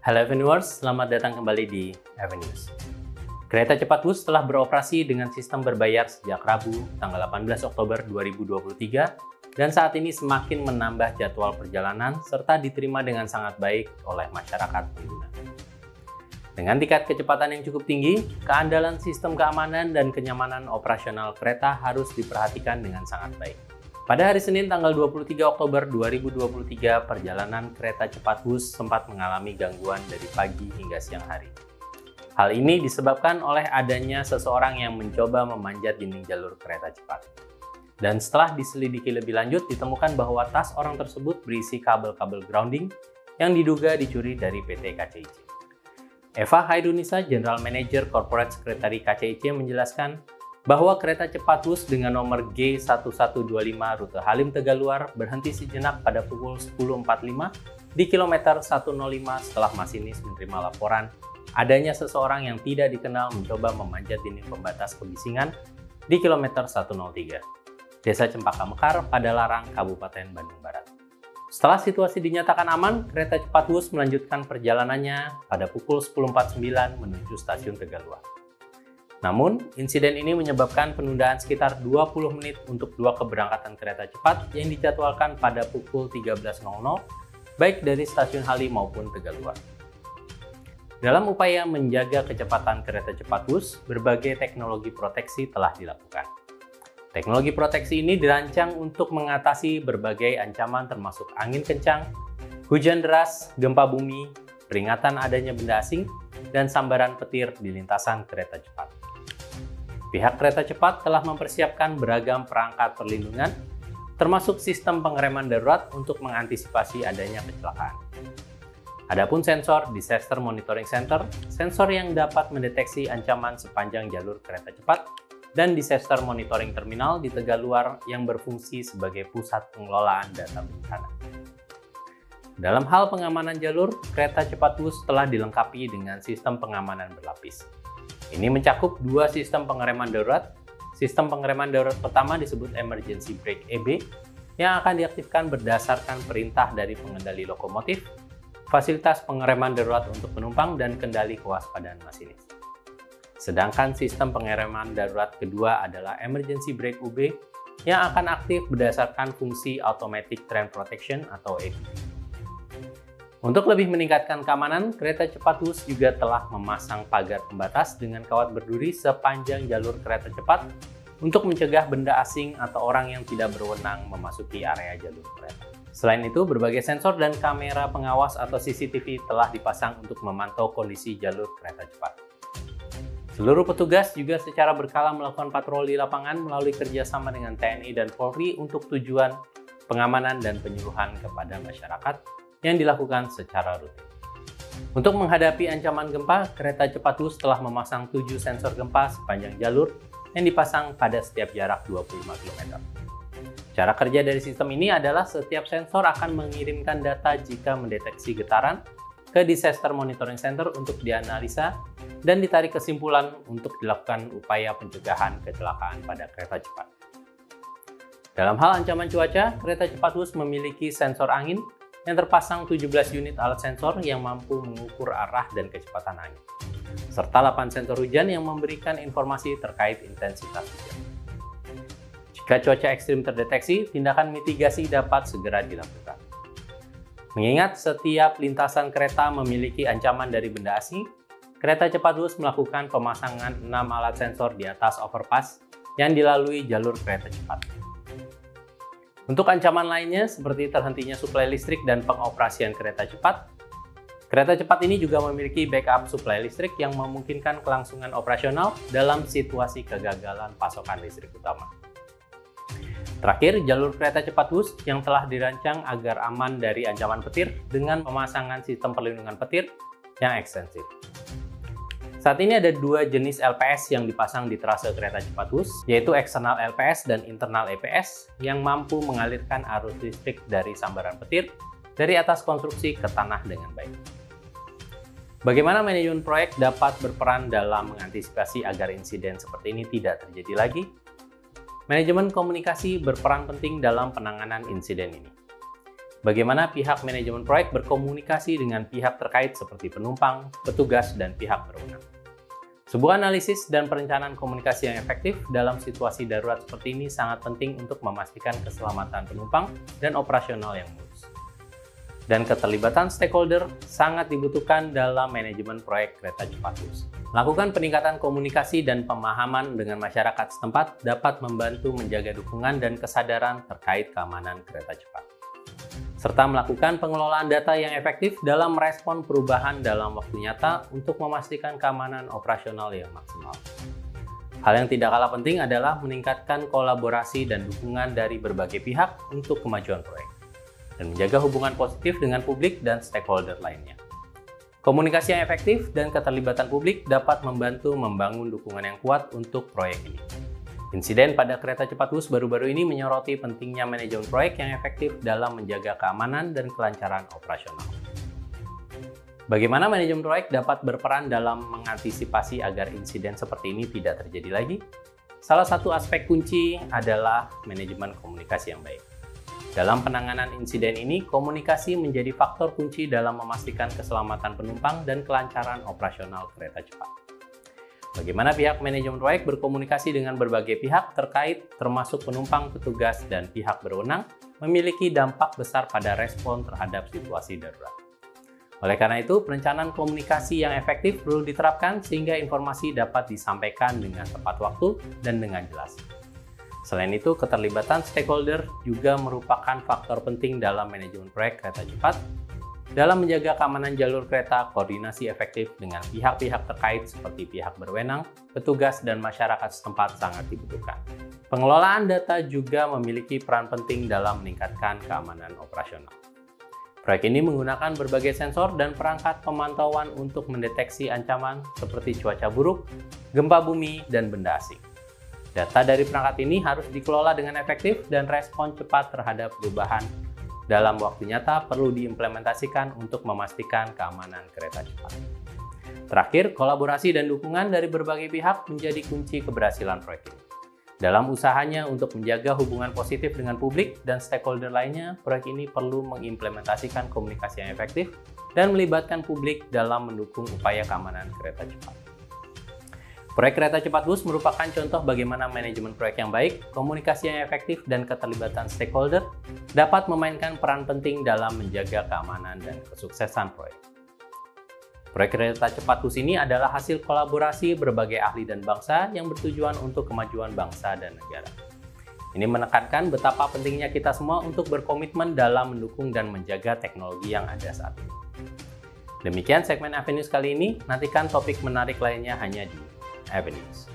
Halo Avenuers, selamat datang kembali di Avenues. Kereta cepat bus telah beroperasi dengan sistem berbayar sejak Rabu, tanggal 18 Oktober 2023, dan saat ini semakin menambah jadwal perjalanan serta diterima dengan sangat baik oleh masyarakat pengguna. Dengan tingkat kecepatan yang cukup tinggi, keandalan sistem keamanan dan kenyamanan operasional kereta harus diperhatikan dengan sangat baik. Pada hari Senin tanggal 23 Oktober 2023, perjalanan kereta cepat bus sempat mengalami gangguan dari pagi hingga siang hari. Hal ini disebabkan oleh adanya seseorang yang mencoba memanjat dinding jalur kereta cepat. Dan setelah diselidiki lebih lanjut, ditemukan bahwa tas orang tersebut berisi kabel-kabel grounding yang diduga dicuri dari PT KCIC. Eva Hairunisa, General Manager Corporate Secretary KCIC, menjelaskan bahwa kereta cepat bus dengan nomor G1125 rute Halim Tegaluar berhenti sejenak pada pukul 10.45 di kilometer 105 setelah masinis menerima laporan adanya seseorang yang tidak dikenal mencoba memanjat dinding pembatas kebisingan di kilometer 103, Desa Cempaka Mekar, Padalarang, Kabupaten Bandung Barat. Setelah situasi dinyatakan aman, kereta cepat bus melanjutkan perjalanannya pada pukul 10.49 menuju stasiun Tegaluar. Namun, insiden ini menyebabkan penundaan sekitar 20 menit untuk dua keberangkatan kereta cepat yang dijadwalkan pada pukul 13.00, baik dari stasiun Halim maupun Tegaluar. Dalam upaya menjaga kecepatan kereta cepat bus, berbagai teknologi proteksi telah dilakukan. Teknologi proteksi ini dirancang untuk mengatasi berbagai ancaman termasuk angin kencang, hujan deras, gempa bumi, peringatan adanya benda asing, dan sambaran petir di lintasan kereta cepat. Pihak kereta cepat telah mempersiapkan beragam perangkat perlindungan, termasuk sistem pengereman darurat untuk mengantisipasi adanya kecelakaan. Adapun sensor Disaster Monitoring Center, sensor yang dapat mendeteksi ancaman sepanjang jalur kereta cepat, dan Disaster Monitoring Terminal di Tegaluar yang berfungsi sebagai pusat pengelolaan data bencana. Dalam hal pengamanan jalur, kereta cepat bus telah dilengkapi dengan sistem pengamanan berlapis. Ini mencakup dua sistem pengereman darurat. Sistem pengereman darurat pertama disebut Emergency Brake EB, yang akan diaktifkan berdasarkan perintah dari pengendali lokomotif, fasilitas pengereman darurat untuk penumpang, dan kendali kewaspadaan masinis. Sedangkan sistem pengereman darurat kedua adalah Emergency Brake UB, yang akan aktif berdasarkan fungsi Automatic Train Protection atau ATP. Untuk lebih meningkatkan keamanan, kereta cepat bus juga telah memasang pagar pembatas dengan kawat berduri sepanjang jalur kereta cepat untuk mencegah benda asing atau orang yang tidak berwenang memasuki area jalur kereta. Selain itu, berbagai sensor dan kamera pengawas atau CCTV telah dipasang untuk memantau kondisi jalur kereta cepat. Seluruh petugas juga secara berkala melakukan patroli lapangan melalui kerjasama dengan TNI dan Polri untuk tujuan pengamanan dan penyuluhan kepada masyarakat yang dilakukan secara rutin. Untuk menghadapi ancaman gempa, kereta cepat bus telah memasang 7 sensor gempa sepanjang jalur yang dipasang pada setiap jarak 25 km. Cara kerja dari sistem ini adalah setiap sensor akan mengirimkan data jika mendeteksi getaran ke Disaster Monitoring Center untuk dianalisa dan ditarik kesimpulan untuk dilakukan upaya pencegahan kecelakaan pada kereta cepat. Dalam hal ancaman cuaca, kereta cepat bus memiliki sensor angin yang terpasang 17 unit alat sensor yang mampu mengukur arah dan kecepatan angin, serta 8 sensor hujan yang memberikan informasi terkait intensitas hujan. Jika cuaca ekstrim terdeteksi, tindakan mitigasi dapat segera dilakukan. Mengingat setiap lintasan kereta memiliki ancaman dari benda asing, kereta cepat bus melakukan pemasangan 6 alat sensor di atas overpass yang dilalui jalur kereta cepat. Untuk ancaman lainnya seperti terhentinya suplai listrik dan pengoperasian kereta cepat ini juga memiliki backup suplai listrik yang memungkinkan kelangsungan operasional dalam situasi kegagalan pasokan listrik utama. Terakhir, jalur kereta cepat bus yang telah dirancang agar aman dari ancaman petir dengan pemasangan sistem perlindungan petir yang ekstensif. Saat ini ada dua jenis LPS yang dipasang di trase kereta cepat bus, yaitu eksternal LPS dan internal EPS yang mampu mengalirkan arus listrik dari sambaran petir dari atas konstruksi ke tanah dengan baik. Bagaimana manajemen proyek dapat berperan dalam mengantisipasi agar insiden seperti ini tidak terjadi lagi? Manajemen komunikasi berperan penting dalam penanganan insiden ini. Bagaimana pihak manajemen proyek berkomunikasi dengan pihak terkait seperti penumpang, petugas, dan pihak berwenang. Sebuah analisis dan perencanaan komunikasi yang efektif dalam situasi darurat seperti ini sangat penting untuk memastikan keselamatan penumpang dan operasional yang mulus. Dan keterlibatan stakeholder sangat dibutuhkan dalam manajemen proyek kereta cepat bus. Melakukan peningkatan komunikasi dan pemahaman dengan masyarakat setempat dapat membantu menjaga dukungan dan kesadaran terkait keamanan kereta cepat, serta melakukan pengelolaan data yang efektif dalam merespon perubahan dalam waktu nyata untuk memastikan keamanan operasional yang maksimal. Hal yang tidak kalah penting adalah meningkatkan kolaborasi dan dukungan dari berbagai pihak untuk kemajuan proyek, dan menjaga hubungan positif dengan publik dan stakeholder lainnya. Komunikasi yang efektif dan keterlibatan publik dapat membantu membangun dukungan yang kuat untuk proyek ini. Insiden pada kereta cepat bus baru-baru ini menyoroti pentingnya manajemen proyek yang efektif dalam menjaga keamanan dan kelancaran operasional. Bagaimana manajemen proyek dapat berperan dalam mengantisipasi agar insiden seperti ini tidak terjadi lagi? Salah satu aspek kunci adalah manajemen komunikasi yang baik. Dalam penanganan insiden ini, komunikasi menjadi faktor kunci dalam memastikan keselamatan penumpang dan kelancaran operasional kereta cepat. Bagaimana pihak manajemen proyek berkomunikasi dengan berbagai pihak terkait, termasuk penumpang, petugas, dan pihak berwenang, memiliki dampak besar pada respon terhadap situasi darurat. Oleh karena itu, perencanaan komunikasi yang efektif perlu diterapkan sehingga informasi dapat disampaikan dengan tepat waktu dan dengan jelas. Selain itu, keterlibatan stakeholder juga merupakan faktor penting dalam manajemen proyek kereta cepat. Dalam menjaga keamanan jalur kereta, koordinasi efektif dengan pihak-pihak terkait seperti pihak berwenang, petugas, dan masyarakat setempat sangat dibutuhkan. Pengelolaan data juga memiliki peran penting dalam meningkatkan keamanan operasional. Proyek ini menggunakan berbagai sensor dan perangkat pemantauan untuk mendeteksi ancaman seperti cuaca buruk, gempa bumi, dan benda asing. Data dari perangkat ini harus dikelola dengan efektif dan respon cepat terhadap perubahan dalam waktu nyata perlu diimplementasikan untuk memastikan keamanan kereta cepat. Terakhir, kolaborasi dan dukungan dari berbagai pihak menjadi kunci keberhasilan proyek ini. Dalam usahanya untuk menjaga hubungan positif dengan publik dan stakeholder lainnya, proyek ini perlu mengimplementasikan komunikasi yang efektif dan melibatkan publik dalam mendukung upaya keamanan kereta cepat. Proyek kereta cepat bus merupakan contoh bagaimana manajemen proyek yang baik, komunikasi yang efektif, dan keterlibatan stakeholder dapat memainkan peran penting dalam menjaga keamanan dan kesuksesan proyek. Proyek kereta cepat bus ini adalah hasil kolaborasi berbagai ahli dan bangsa yang bertujuan untuk kemajuan bangsa dan negara. Ini menekankan betapa pentingnya kita semua untuk berkomitmen dalam mendukung dan menjaga teknologi yang ada saat ini. Demikian segmen Avenues kali ini, nantikan topik menarik lainnya hanya di Avenues.